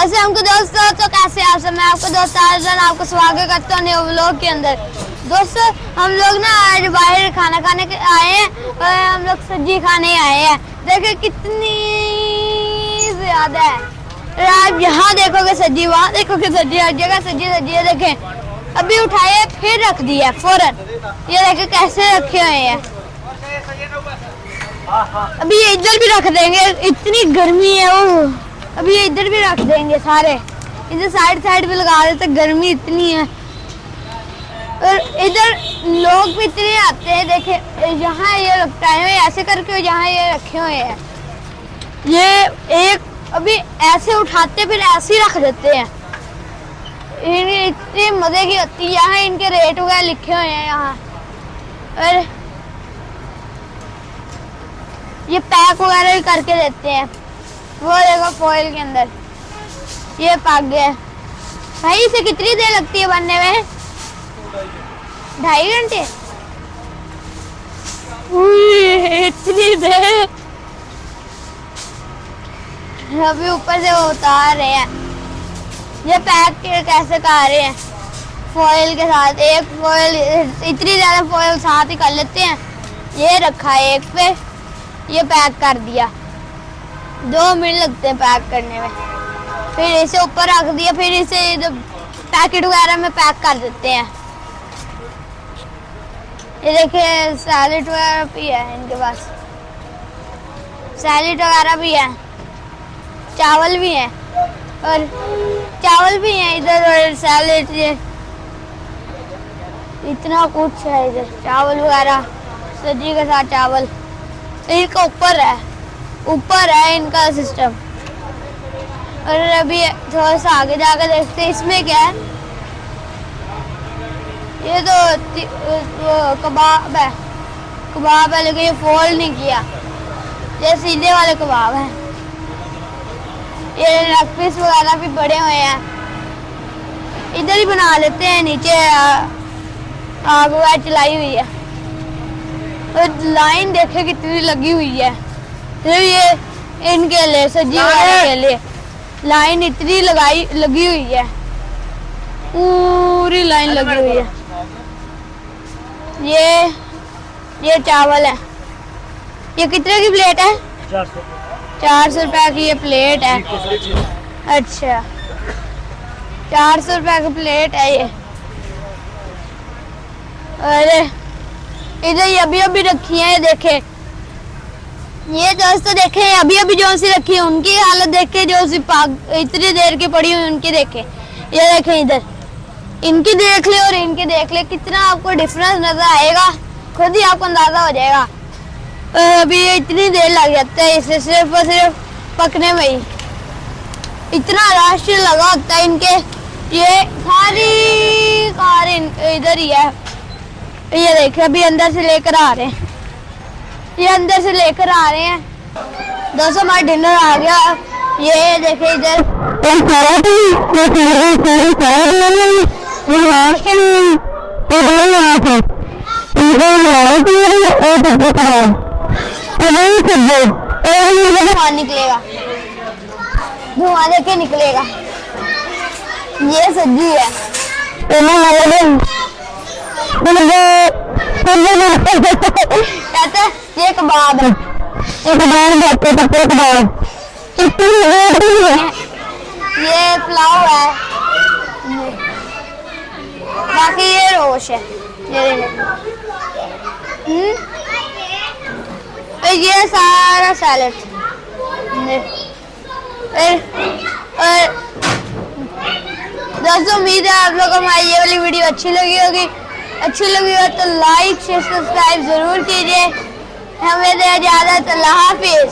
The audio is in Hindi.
असलम दोस्तों, तो कैसे आप सब। मैं आपको दोस्त आजन आपको स्वागत करता हूँ नए व्लॉग के अंदर। दोस्तों हम लोग ना आज बाहर खाना खाने के आए हैं और हम लोग सब्जी खाने आए हैं। देखिए कितनी ज्यादा है। आप यहाँ देखोगे सब्जी, वहाँ देखोगे सब्जी, हर जगह सब्जी सब्जी है। देखें अभी उठाए फिर रख दिया फौरन। ये देखे कैसे रखे हुए हैं। अभी ये इधर भी रख देंगे, इतनी गर्मी है वो। अभी ये इधर भी रख देंगे सारे, इधर साइड साइड पे लगा देते, गर्मी इतनी है। और इधर लोग भी इतने आते हैं। देखे यहाँ ये रखता है ऐसे करके, यहाँ ये रखे हुए हैं। ये एक अभी ऐसे उठाते फिर ऐसे ही रख देते हैं। इतनी मजे की होती है। यहाँ इनके रेट वगैरह लिखे हुए हैं यहाँ। और ये पैक वगैरह भी करके देते हैं। वो देखो फॉइल के अंदर ये पक गया। भाई इसे कितनी देर लगती है बनने में? 2.5 घंटे। इतनी देर। अभी ऊपर से वो उतार रहे हैं। ये पैक कैसे कर रहे हैं फॉइल के साथ। एक फॉइल, इतनी ज्यादा फॉइल साथ ही कर लेते हैं। ये रखा है एक पे, ये पैक कर दिया। 2 मिनट लगते हैं पैक करने में। फिर इसे ऊपर रख दिया, फिर इसे पैकेट वगैरह में पैक कर देते हैं। ये देखिए सैलेड वगैरह भी है इनके पास, सैलेड वगैरह भी है, चावल भी है और चावल भी है इधर। और सैलेड, ये इतना कुछ है इधर, चावल वगैरह सब्जी के साथ चावल। इनका ऊपर है इनका सिस्टम। और अभी थोड़ा सा आगे जाकर देखते हैं इसमें क्या है। ये तो कबाब है लेकिन ये फोल्ड नहीं किया, ये सीधे वाले कबाब है। ये लेग पीस वगैरह भी बड़े हुए हैं। इधर ही बना लेते हैं, नीचे आग वगैरह चलाई हुई है। और लाइन देखे कितनी लगी हुई है। फिर ये इनके लिए सब्जी वगैरह के लिए लाइन इतनी लगी हुई है, पूरी लाइन लगी हुई है। ये चावल है। ये कितने की प्लेट है? 400 रुपए की ये प्लेट है। अच्छा 400 रुपए की प्लेट है ये। अरे इधर ये अभी रखी है। देखे ये दोस्तों, देखे अभी जो सी रखी है उनकी हालत देखे, जो सी इतनी देर की पड़ी हुई उनकी देखे। ये देखे इधर इनकी देख ले और इनकी देख ले, कितना आपको डिफरेंस नजर आएगा, खुद ही आपको अंदाजा हो जाएगा। अभी ये इतनी देर लग जाता है इसे सिर्फ और सिर्फ पकने में ही। इतना रश लगा होता है इनके। ये सारी कार इधर ही है। ये देखिए अभी अंदर से लेकर आ रहे हैं, ये अंदर से लेकर आ रहे हैं। दोस्तों हमारा डिनर आ गया। ये देखिए इधर धुआं निकलेगा, धुआं देखे निकलेगा। ये सब्जी है। कहते ये कबाब है, ये पुलाव है, बाकी ये रोश है। ये सारा सैलेड। दोस्तों उम्मीद है आप लोगों को हमारी ये वाली वीडियो अच्छी लगी होगी। अच्छी लगी हो तो लाइक शेयर सब्सक्राइब जरूर कीजिए। हमें दे इजाजत। अल्लाह हाफिज।